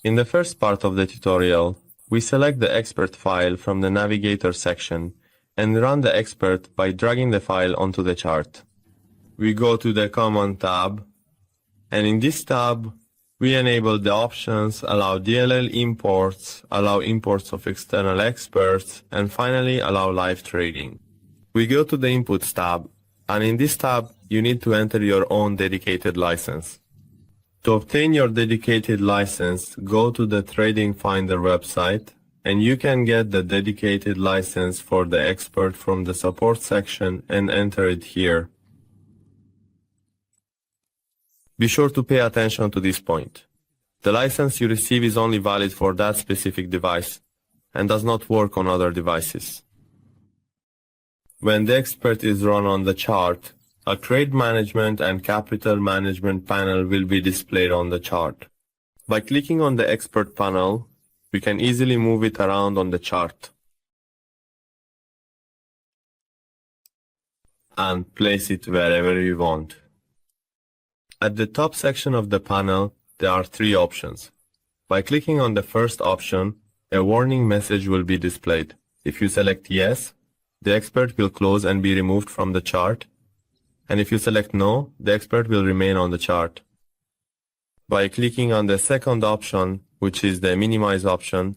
In the first part of the tutorial, we select the expert file from the navigator section and run the expert by dragging the file onto the chart. We go to the Command tab, and in this tab, we enable the options, allow DLL imports, allow imports of external experts, and finally allow live trading. We go to the Inputs tab, and in this tab, you need to enter your own dedicated license. To obtain your dedicated license, go to the Tradingfinder website, and you can get the dedicated license for the expert from the support section and enter it here. Be sure to pay attention to this point. The license you receive is only valid for that specific device and does not work on other devices. When the expert is run on the chart, a trade management and capital management panel will be displayed on the chart. By clicking on the expert panel, we can easily move it around on the chart and place it wherever we want. At the top section of the panel, there are three options. By clicking on the first option, a warning message will be displayed. If you select yes, the expert will close and be removed from the chart. And if you select no, the expert will remain on the chart. By clicking on the second option, which is the minimize option,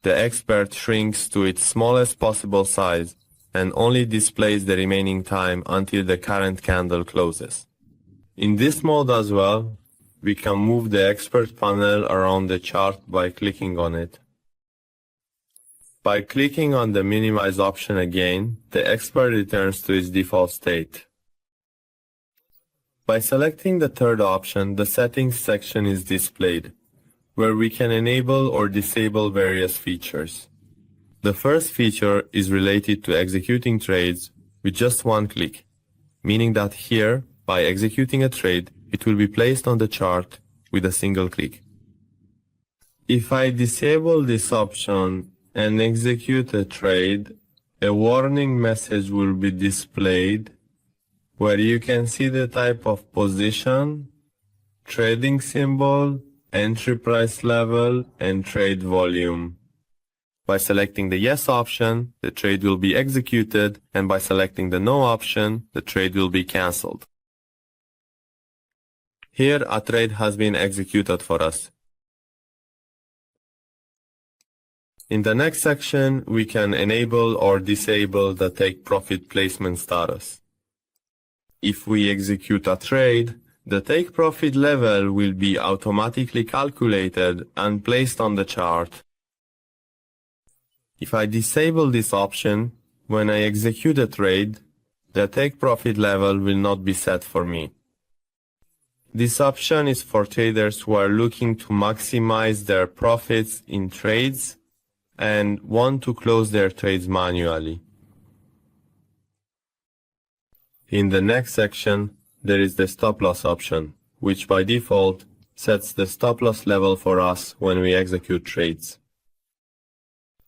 the expert shrinks to its smallest possible size and only displays the remaining time until the current candle closes. In this mode as well, we can move the expert panel around the chart by clicking on it. By clicking on the minimize option again, the expert returns to its default state. By selecting the third option, the settings section is displayed, where we can enable or disable various features. The first feature is related to executing trades with just one click, meaning that here, by executing a trade, it will be placed on the chart with a single click. If I disable this option and execute a trade, a warning message will be displayed where you can see the type of position, trading symbol, entry price level, and trade volume. By selecting the yes option, the trade will be executed, and by selecting the no option, the trade will be cancelled. Here, a trade has been executed for us. In the next section, we can enable or disable the take profit placement status. If we execute a trade, the take profit level will be automatically calculated and placed on the chart. If I disable this option, when I execute a trade, the take profit level will not be set for me. This option is for traders who are looking to maximize their profits in trades and want to close their trades manually. In the next section, there is the stop loss option, which by default sets the stop loss level for us when we execute trades.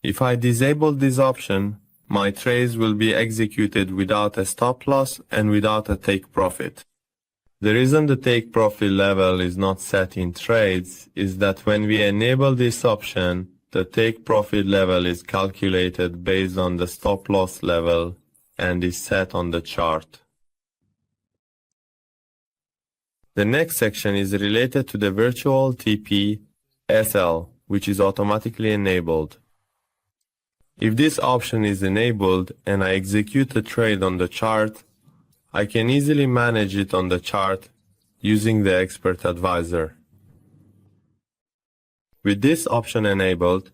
If I disable this option, my trades will be executed without a stop loss and without a take profit. The reason the take profit level is not set in trades is that when we enable this option, the take profit level is calculated based on the stop loss level and is set on the chart. The next section is related to the virtual TP SL, which is automatically enabled. If this option is enabled and I execute a trade on the chart, I can easily manage it on the chart using the Expert Advisor. With this option enabled,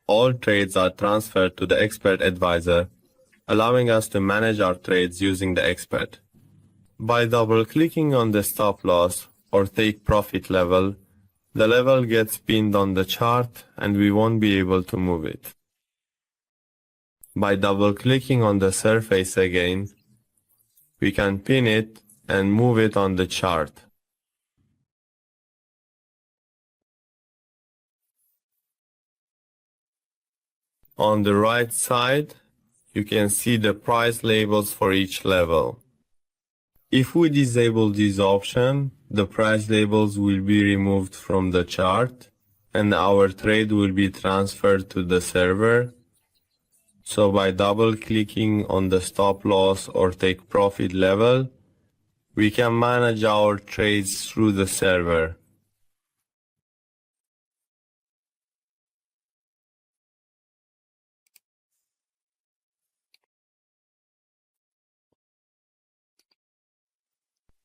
all trades are transferred to the Expert Advisor, allowing us to manage our trades using the Expert. By double-clicking on the stop loss or take profit level, the level gets pinned on the chart and we won't be able to move it. By double-clicking on the surface again, we can pin it and move it on the chart. On the right side, you can see the price labels for each level. If we disable this option, the price labels will be removed from the chart and our trade will be transferred to the server. So by double clicking on the stop loss or take profit level, we can manage our trades through the server.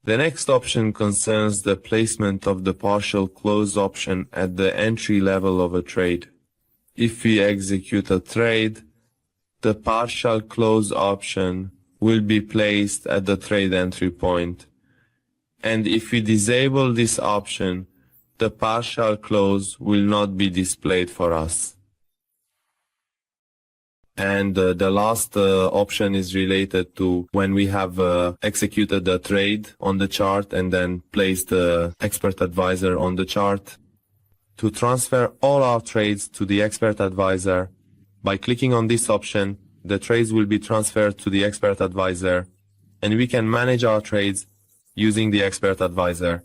The next option concerns the placement of the partial close option at the entry level of a trade. If we execute a trade, the partial close option will be placed at the trade entry point. And if we disable this option, the partial close will not be displayed for us. And the last option is related to when we have executed the trade on the chart and then placed the expert advisor on the chart. To transfer all our trades to the expert advisor, by clicking on this option, the trades will be transferred to the expert advisor, and we can manage our trades using the expert advisor.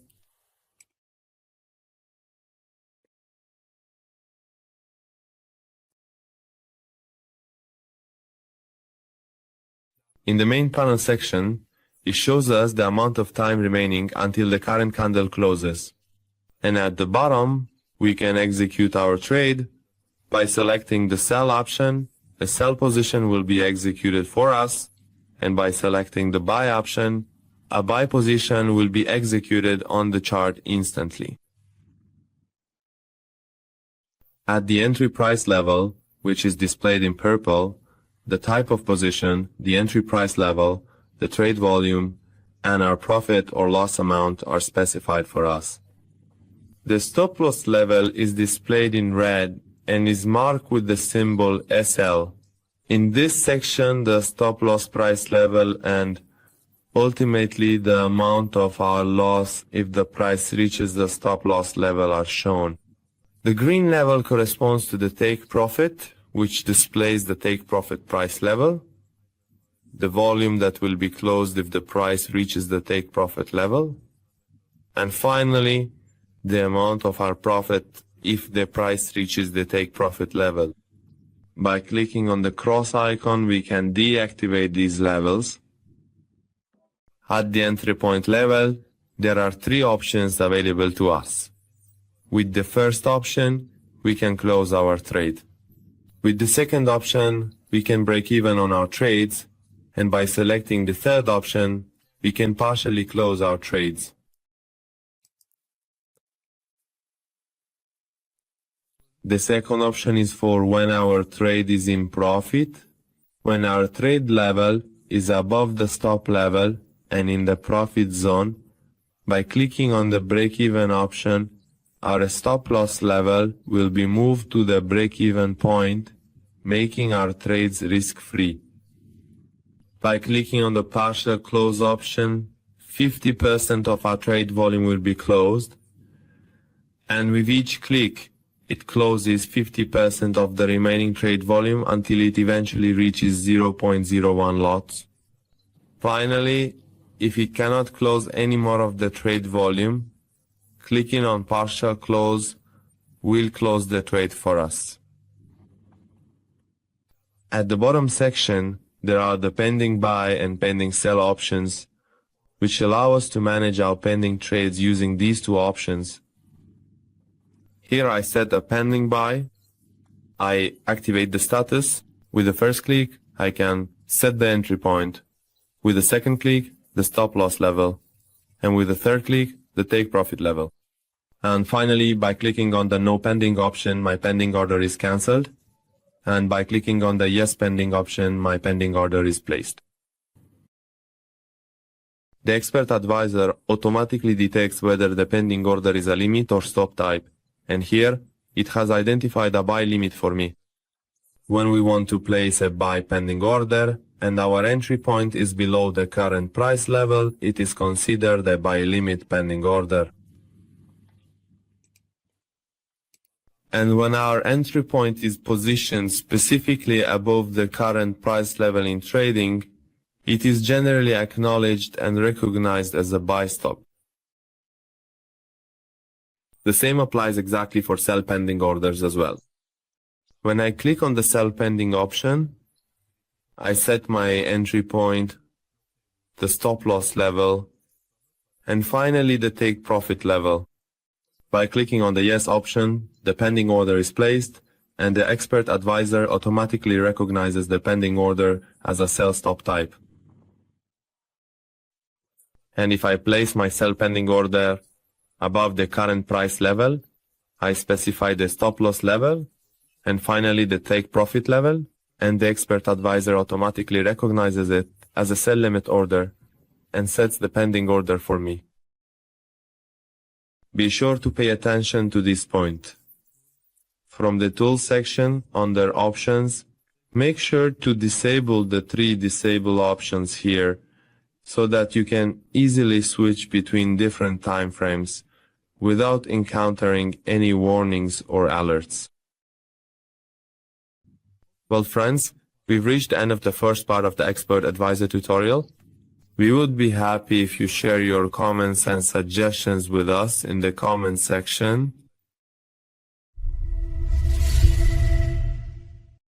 In the main panel section, it shows us the amount of time remaining until the current candle closes. And at the bottom, we can execute our trade by selecting the sell option. A sell position will be executed for us, and by selecting the buy option, a buy position will be executed on the chart instantly. At the entry price level, which is displayed in purple, the type of position, the entry price level, the trade volume, and our profit or loss amount are specified for us. The stop loss level is displayed in red and is marked with the symbol SL. In this section, the stop loss price level and ultimately the amount of our loss if the price reaches the stop loss level are shown. The green level corresponds to the take profit, which displays the take profit price level, the volume that will be closed if the price reaches the take profit level, and finally, the amount of our profit if the price reaches the take profit level. By clicking on the cross icon, we can deactivate these levels. At the entry point level, there are three options available to us. With the first option, we can close our trade. With the second option, we can break even on our trades, and by selecting the third option, we can partially close our trades. The second option is for when our trade is in profit, when our trade level is above the stop level and in the profit zone. By clicking on the break-even option, our stop loss level will be moved to the break-even point, making our trades risk-free. By clicking on the partial close option, 50% of our trade volume will be closed, and with each click, it closes 50% of the remaining trade volume until it eventually reaches 0.01 lots. Finally, if it cannot close any more of the trade volume, clicking on partial close will close the trade for us. At the bottom section, there are the pending buy and pending sell options, which allow us to manage our pending trades using these two options. Here I set a pending buy. I activate the status. With the first click, I can set the entry point. With the second click, the stop loss level. And with the third click, the take profit level. And finally, by clicking on the no pending option, my pending order is cancelled. And by clicking on the yes pending option, my pending order is placed. The expert advisor automatically detects whether the pending order is a limit or stop type, and here it has identified a buy limit for me. When we want to place a buy pending order and our entry point is below the current price level, it is considered a buy limit pending order. And when our entry point is positioned specifically above the current price level in trading, it is generally acknowledged and recognized as a buy stop. The same applies exactly for sell pending orders as well. When I click on the sell pending option, I set my entry point, the stop loss level, and finally the take profit level. By clicking on the yes option, the pending order is placed, and the expert advisor automatically recognizes the pending order as a sell stop type. And if I place my sell pending order above the current price level, I specify the stop loss level, and finally the take profit level, and the expert advisor automatically recognizes it as a sell limit order and sets the pending order for me. Be sure to pay attention to this point. From the Tools section under Options, make sure to disable the 3 disable options here so that you can easily switch between different time frames without encountering any warnings or alerts. Well friends, we've reached the end of the first part of the Expert Advisor tutorial. We would be happy if you share your comments and suggestions with us in the comment section.